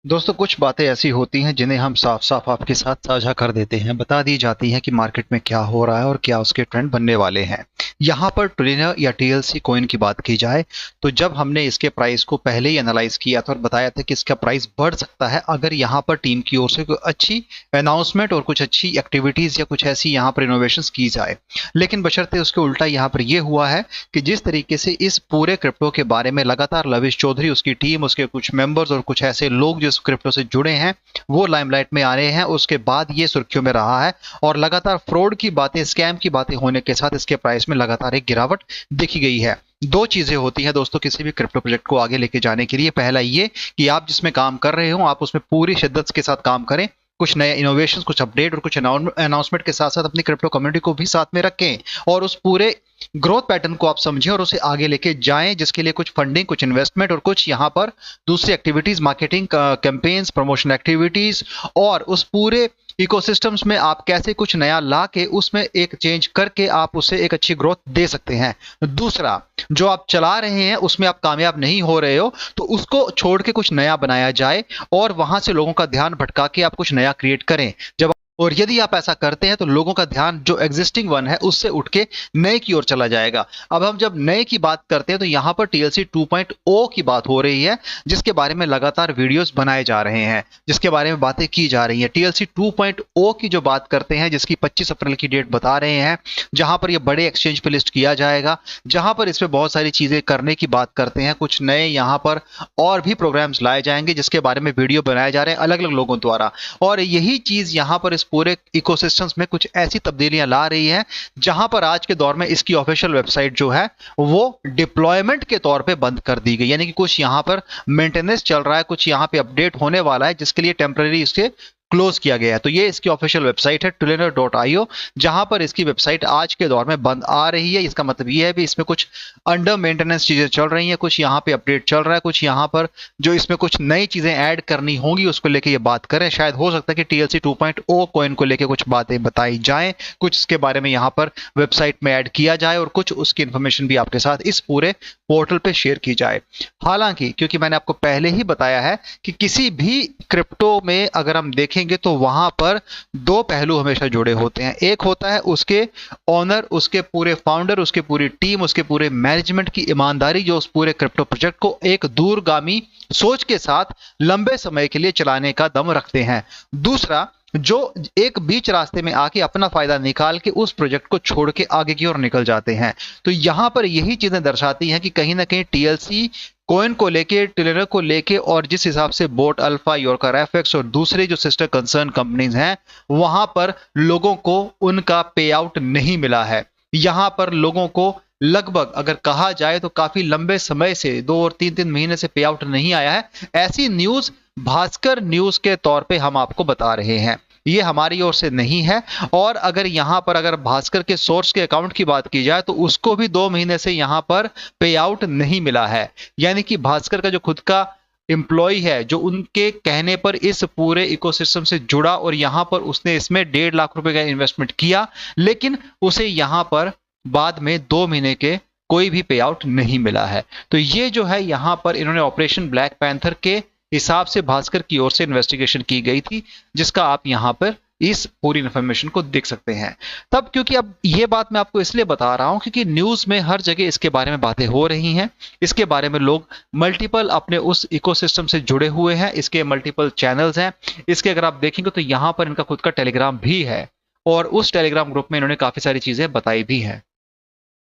दोस्तों, कुछ बातें ऐसी होती हैं जिन्हें हम साफ साफ आपके साथ साझा कर देते हैं। बता दी जाती है कि मार्केट में क्या हो रहा है और क्या उसके ट्रेंड बनने वाले हैं। यहाँ पर ट्रेनर या टीएलसी कॉइन की बात की जाए तो जब हमने इसके प्राइस को पहले ही एनालाइज किया था और बताया था कि इसका प्राइस बढ़ सकता है अगर यहाँ पर टीम की ओर से कोई अच्छी अनाउंसमेंट और कुछ अच्छी एक्टिविटीज या कुछ ऐसी यहाँ पर इनोवेशन की जाए। लेकिन बशर्ते उसके उल्टा यहाँ पर यह हुआ है कि जिस तरीके से इस पूरे क्रिप्टो के बारे में लगातार लविश चौधरी, उसकी टीम, उसके कुछ मेंबर्स और कुछ ऐसे लोग जो क्रिप्टो से जुड़े हैं वो लाइमलाइट में आ रहे हैं, उसके बाद ये सुर्खियों में रहा है और लगातार फ्रॉड की बातें, स्कैम की बातें होने के साथ इसके प्राइस में लगातार एक गिरावट देखी गई है। दो चीजें होती हैं दोस्तों किसी भी क्रिप्टो प्रोजेक्ट को आगे लेके जाने के लिए। पहला ये कि आप जिसमें काम कर रहे हो आप उसमें पूरी शिद्दत के साथ काम करें, कुछ नए इनोवेशन, कुछ अपडेट और कुछ अनाउंसमेंट के साथ साथ अपनी क्रिप्टो कम्युनिटी को भी साथ में रखें और उस पूरे ग्रोथ पैटर्न को आप समझें और उसे आगे लेके जाएं, जिसके लिए कुछ फंडिंग, कुछ इन्वेस्टमेंट और कुछ यहाँ पर दूसरी activities, marketing campaigns, promotion activities और उस पूरे इकोसिस्टम्स में आप कैसे कुछ नया ला के उसमें एक चेंज करके आप उसे एक अच्छी ग्रोथ दे सकते हैं। दूसरा, जो आप चला रहे हैं उसमें आप कामयाब नहीं हो रहे हो तो उसको छोड़ के कुछ नया बनाया जाए और वहां से लोगों का ध्यान भटका के आप कुछ नया क्रिएट करें। जब और यदि आप ऐसा करते हैं तो लोगों का ध्यान जो एग्जिस्टिंग वन है उससे उठ के नए की ओर चला जाएगा। अब हम जब नए की बात करते हैं तो यहां पर टीएलसी 2.0 की बात हो रही है, जिसके बारे में लगातार वीडियोस बनाए जा रहे हैं, जिसके बारे में बातें की जा रही हैं। टीएलसी 2.0 की जो बात करते हैं, जिसकी 25 अप्रैल की डेट बता रहे हैं, जहां पर यह बड़े एक्सचेंज पे लिस्ट किया जाएगा, जहां पर इसमें बहुत सारी चीजें करने की बात करते हैं। कुछ नए यहां पर और भी प्रोग्राम्स लाए जाएंगे जिसके बारे में वीडियो बनाए जा रहे हैं अलग अलग लोगों द्वारा। और यही चीज यहां पर इस पूरे इकोसिस्टम्स में कुछ ऐसी तब्दीलियां ला रही है जहां पर आज के दौर में इसकी ऑफिशियल वेबसाइट जो है वो डिप्लॉयमेंट के तौर पे बंद कर दी गई। यानी कि कुछ यहां पर मेंटेनेंस चल रहा है, कुछ यहां पे अपडेट होने वाला है जिसके लिए टेम्पररी इसके क्लोज किया गया है। तो ये इसकी ऑफिशियल वेबसाइट है trillionaire.io, जहां पर इसकी वेबसाइट आज के दौर में बंद आ रही है। इसका मतलब ये है कि इसमें कुछ अंडर मेंटेनेंस चीजें चल रही हैं, कुछ यहाँ पे अपडेट चल रहा है, कुछ यहाँ पर जो इसमें कुछ नई चीजें ऐड करनी होंगी उसको लेके ये बात करें। शायद हो सकता है कि टीएलसी 2.0 कॉइन को लेके कुछ बातें बताई जाएं, कुछ इसके बारे में यहाँ पर वेबसाइट में ऐड किया जाए और कुछ उसकी इंफॉर्मेशन भी आपके साथ इस पूरे पोर्टल पे शेयर की जाए। हालांकि क्योंकि मैंने आपको पहले ही बताया है कि किसी भी क्रिप्टो में अगर हम देखेंगे तो वहां पर दो पहलू हमेशा जुड़े होते हैं। एक होता है उसके ओनर, उसके पूरे फाउंडर, उसके पूरी टीम, उसके पूरे मैनेजमेंट की ईमानदारी जो उस पूरे क्रिप्टो प्रोजेक्ट को एक दूरगामी सोच के साथ लंबे समय के लिए चलाने का दम रखते हैं। दूसरा, जो एक बीच रास्ते में आके अपना फायदा निकाल के उस प्रोजेक्ट को छोड़ के आगे की ओर निकल जाते हैं। तो यहां पर यही चीजें दर्शाती हैं कि कहीं ना कहीं टीएलसी कॉइन को लेके, टिलर को लेके और जिस हिसाब से बोट अल्फा, योरकर एफएक्स और दूसरे जो सिस्टर कंसर्न कंपनीज हैं वहां पर लोगों को उनका पे आउट नहीं मिला है। यहां पर लोगों को लगभग अगर कहा जाए तो काफी लंबे समय से 2 और 3 महीने से पे आउट नहीं आया है। ऐसी न्यूज भास्कर न्यूज के तौर पे हम आपको बता रहे हैं, ये हमारी ओर से नहीं है। और अगर यहां पर अगर भास्कर के सोर्स के अकाउंट की बात की जाए तो उसको भी 2 महीने से यहां पर पे आउट नहीं मिला है। यानी कि भास्कर का जो खुद का एम्प्लॉय है जो उनके कहने पर इस पूरे इकोसिस्टम से जुड़ा और यहां पर उसने इसमें 1.5 लाख रुपए का इन्वेस्टमेंट किया, लेकिन उसे यहां पर बाद में 2 महीने के कोई भी पे आउट नहीं मिला है। तो ये जो है यहां पर इन्होंने ऑपरेशन ब्लैक पैंथर के हिसाब से भास्कर की ओर से इन्वेस्टिगेशन की गई थी, जिसका आप यहां पर इस पूरी इंफॉर्मेशन को देख सकते हैं। तब क्योंकि अब ये बात मैं आपको इसलिए बता रहा हूं क्योंकि न्यूज में हर जगह इसके बारे में बातें हो रही हैं, इसके बारे में लोग मल्टीपल अपने उस इकोसिस्टम से जुड़े हुए हैं, इसके मल्टीपल चैनल्स हैं। इसके अगर आप देखेंगे तो यहां पर इनका खुद का टेलीग्राम भी है और उस टेलीग्राम ग्रुप में इन्होंने काफी सारी चीजें बताई भी हैं।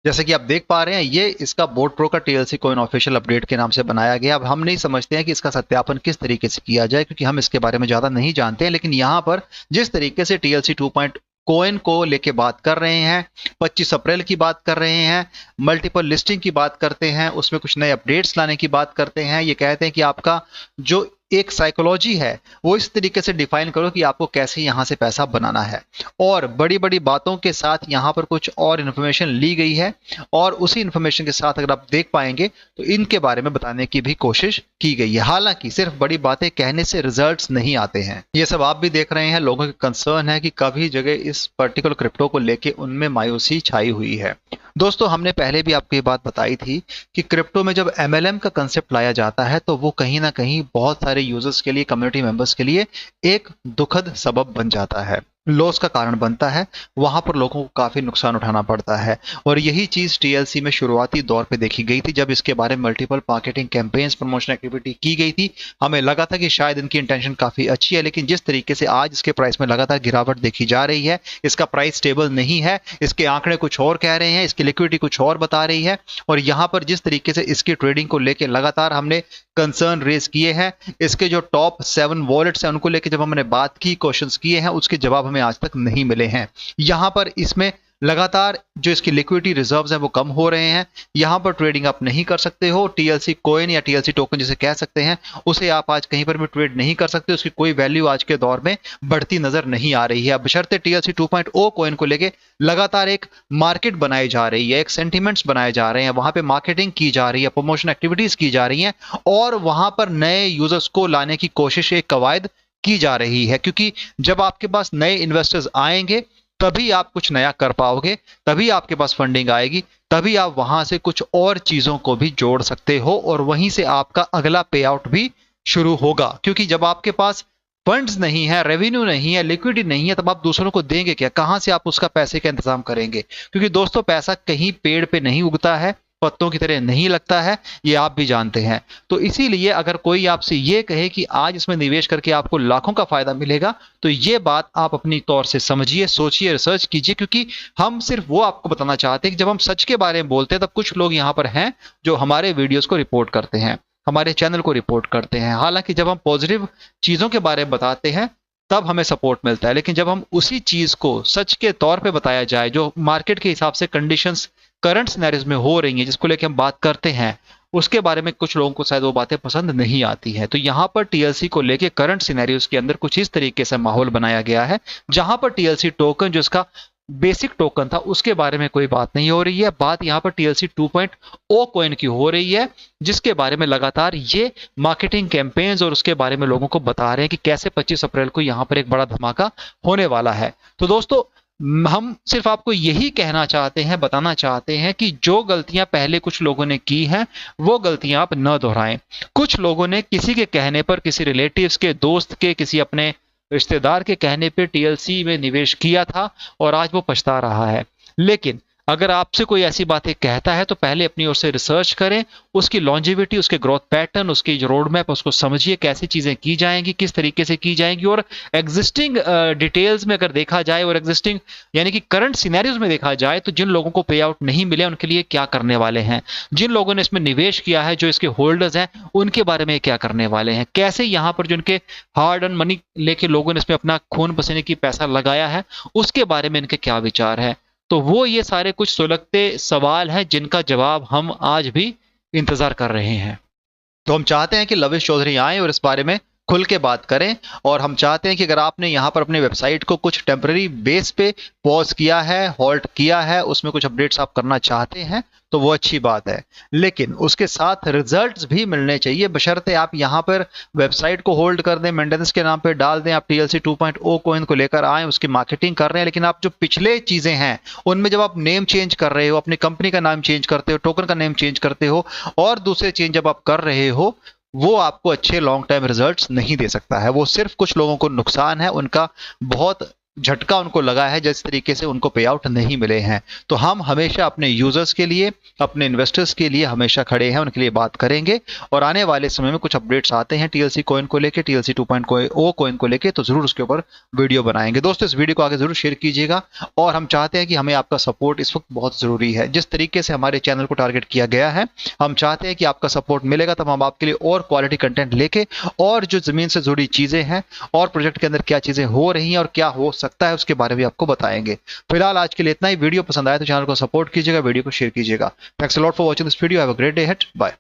जैसे कि आप देख पा रहे हैं ये इसका बोट प्रो का टीएलसी कॉइन ऑफिशियल अपडेट के नाम से बनाया गया। अब हम नहीं समझते हैं कि इसका सत्यापन किस तरीके से किया जाए क्योंकि हम इसके बारे में ज्यादा नहीं जानते हैं, लेकिन यहाँ पर जिस तरीके से टीएलसी 2.0 कॉइन को लेके बात कर रहे हैं, 25 अप्रैल की बात कर रहे हैं, मल्टीपल लिस्टिंग की बात करते हैं, उसमें कुछ नए अपडेट्स लाने की बात करते हैं। ये कहते हैं कि आपका जो एक साइकोलॉजी है वो इस तरीके से डिफाइन करो कि आपको कैसे यहां से पैसा बनाना है। और बड़ी बड़ी बातों के साथ यहां पर कुछ और इन्फॉर्मेशन ली गई है और उसी इन्फॉर्मेशन के साथ अगर आप देख पाएंगे तो इनके बारे में बताने की भी कोशिश की गई है। हालांकि सिर्फ बड़ी बातें कहने से रिजल्ट्स नहीं आते हैं, ये सब आप भी देख रहे हैं। लोगों के कंसर्न है कि कभी जगह इस पर्टिकुलर क्रिप्टो को लेके उनमें मायूसी छाई हुई है। दोस्तों हमने पहले भी आपको ये बात बताई थी कि क्रिप्टो में जब एमएलएम का कंसेप्ट लाया जाता है तो वो कहीं ना कहीं बहुत सारे यूजर्स के लिए, कम्युनिटी मेंबर्स के लिए एक दुखद सबब बन जाता है, लॉस का कारण बनता है। वहां पर लोगों को काफी नुकसान उठाना पड़ता है और यही चीज टीएलसी में शुरुआती दौर पे देखी गई थी जब इसके बारे में multiple marketing campaigns, promotion activity की गई थी। हमें लगा था कि शायद इनकी इंटेंशन काफी अच्छी है, लेकिन जिस तरीके से आज इसके प्राइस में लगातार गिरावट देखी जा रही है, इसका प्राइस स्टेबल नहीं है, इसके आंकड़े कुछ और कह रहे हैं, इसकी लिक्विडिटी कुछ और बता रही है। और यहाँ पर जिस तरीके से इसकी ट्रेडिंग को लेकर लगातार हमने कंसर्न रेज किए हैं, इसके जो टॉप 7 वॉलेट्स हैं उनको लेकर जब हमने बात की, क्वेश्चंस किए हैं, उसके जवाब हमें आज तक नहीं मिले हैं। यहां पर इसमें लगातार जो इसकी लिक्विडिटी रिजर्व्स हैं वो कम हो रहे हैं। यहां पर ट्रेडिंग आप नहीं कर सकते हो, टीएलसी कॉइन या टीएलसी टोकन जिसे कह सकते हैं, उसे आप आज कहीं पर भी ट्रेड नहीं कर सकते। उसकी कोई वैल्यू आज के दौर में बढ़ती नजर नहीं आ रही है। बशर्ते टीएलसी 2.0 कॉइन को लेके लगातार एक मार्केट बनाई जा रही है, एक सेंटिमेंट्स बनाए जा रहे हैं, वहां पे मार्केटिंग की जा रही है, प्रमोशन एक्टिविटीज की जा रही हैं और वहां पर नए यूजर्स को लाने की कोशिश, एक कवायद की जा रही है। क्योंकि जब आपके पास नए इन्वेस्टर्स आएंगे तभी आप कुछ नया कर पाओगे, तभी आपके पास फंडिंग आएगी, तभी आप वहां से कुछ और चीजों को भी जोड़ सकते हो और वहीं से आपका अगला पे आउट भी शुरू होगा। क्योंकि जब आपके पास फंड्स नहीं है, रेवेन्यू नहीं है, लिक्विडिटी नहीं है, तब आप दूसरों को देंगे क्या? कहां से आप उसका पैसे का इंतजाम करेंगे? क्योंकि दोस्तों पैसा कहीं पेड़ पे नहीं उगता है, पत्तों की तरह नहीं लगता है, ये आप भी जानते हैं। तो इसीलिए अगर कोई आपसे ये कहे कि आज इसमें निवेश करके आपको लाखों का फायदा मिलेगा, तो ये बात आप अपनी तौर से समझिए, सोचिए, रिसर्च कीजिए। क्योंकि हम सिर्फ वो आपको बताना चाहते हैं कि जब हम सच के बारे में बोलते हैं तब कुछ लोग यहां पर हैं जो हमारे वीडियोस को रिपोर्ट करते हैं, हमारे चैनल को रिपोर्ट करते हैं। हालांकि जब हम पॉजिटिव चीजों के बारे में बताते हैं तब हमें सपोर्ट मिलता है, लेकिन जब हम उसी चीज को सच के तौर पे बताया जाए जो मार्केट के हिसाब से कंडीशंस करंट सिनेरियोज में हो रही हैं, जिसको लेके हम बात करते हैं, उसके बारे में कुछ लोगों को शायद वो बातें पसंद नहीं आती है। तो यहाँ पर टीएलसी को लेके करंट सिनेरियोज के अंदर कुछ इस तरीके से माहौल बनाया गया है जहां पर टीएलसी टोकन जो इसका बेसिक टोकन था उसके बारे में कोई बात नहीं हो रही है। बात यहाँ पर टीएलसी 2.0 कॉइन की हो रही है, जिसके बारे में लगातार ये मार्केटिंग कैंपेन्स और उसके बारे में लोगों को बता रहे हैं कि कैसे 25 अप्रैल को यहाँ पर एक बड़ा धमाका होने वाला है। तो दोस्तों हम सिर्फ आपको यही कहना चाहते हैं, बताना चाहते हैं कि जो गलतियां पहले कुछ लोगों ने की हैं वो गलतियां आप न दोहराएं। कुछ लोगों ने किसी के कहने पर, किसी रिलेटिव्स के, दोस्त के, किसी अपने रिश्तेदार के कहने पे टीएलसी में निवेश किया था और आज वो पछता रहा है। लेकिन अगर आपसे कोई ऐसी बातें कहता है तो पहले अपनी ओर से रिसर्च करें, उसकी लॉन्जिविटी, उसके ग्रोथ पैटर्न, उसकी जो रोड मैप उसको समझिए, कैसी चीजें की जाएंगी, किस तरीके से की जाएंगी। और एग्जिस्टिंग डिटेल्स में अगर देखा जाए और एग्जिस्टिंग यानी कि करंट सिनेरियोज में देखा जाए तो जिन लोगों को पे आउट नहीं मिले उनके लिए क्या करने वाले हैं, जिन लोगों ने इसमें निवेश किया है, जो इसके होल्डर्स हैं, उनके बारे में क्या करने वाले हैं, कैसे यहाँ पर जो उनके हार्ड अर्न मनी लेके लोगों ने इसमें अपना खून पसीने की पैसा लगाया है उसके बारे में इनके क्या विचार है। तो वो ये सारे कुछ सुलगते सवाल हैं जिनका जवाब हम आज भी इंतजार कर रहे हैं। तो हम चाहते हैं कि लविश चौधरी आए और इस बारे में खुल के बात करें। और हम चाहते हैं कि अगर आपने यहाँ पर अपने वेबसाइट को कुछ टेम्पररी बेस पे पॉज किया है, हॉल्ट किया है, उसमें कुछ अपडेट्स आप करना चाहते हैं तो वो अच्छी बात है, लेकिन उसके साथ रिजल्ट्स भी मिलने चाहिए। बशर्ते आप यहाँ पर वेबसाइट को होल्ड कर दें, मेंटेनेंस के नाम पे डाल दें, आप टीएलसी 2.0 कॉइन को लेकर आए, उसकी मार्केटिंग कर रहे हैं, लेकिन आप जो पिछले चीजें हैं उनमें जब आप नेम चेंज कर रहे हो, अपनी कंपनी का नाम चेंज करते हो, टोकन का नेम चेंज करते हो और दूसरे चेंज जब आप कर रहे हो, वो आपको अच्छे लॉन्ग टर्म रिजल्ट्स नहीं दे सकता है। वो सिर्फ कुछ लोगों को नुकसान है, उनका बहुत झटका उनको लगा है जिस तरीके से उनको पे आउट नहीं मिले हैं। तो हम हमेशा अपने यूजर्स के लिए, अपने इन्वेस्टर्स के लिए हमेशा खड़े हैं, उनके लिए बात करेंगे। और आने वाले समय में कुछ अपडेट्स आते हैं टीएलसी कॉइन को लेके, टीएलसी 2.0 कॉइन को लेके, तो जरूर उसके ऊपर वीडियो बनाएंगे। दोस्तों इस वीडियो को आगे जरूर शेयर कीजिएगा और हम चाहते हैं कि हमें आपका सपोर्ट इस वक्त बहुत जरूरी है। जिस तरीके से हमारे चैनल को टारगेट किया गया है, हम चाहते हैं कि आपका सपोर्ट मिलेगा तब हम आपके लिए और क्वालिटी कंटेंट लेके और जो जमीन से जुड़ी चीजें हैं और प्रोजेक्ट के अंदर क्या चीजें हो रही हैं और क्या हो सकता है उसके बारे में आपको बताएंगे। फिलहाल आज के लिए इतना ही। वीडियो पसंद आए तो चैनल को सपोर्ट कीजिएगा, वीडियो को शेयर कीजिएगा। Thanks a lot for watching this video. Have a great day ahead. Bye.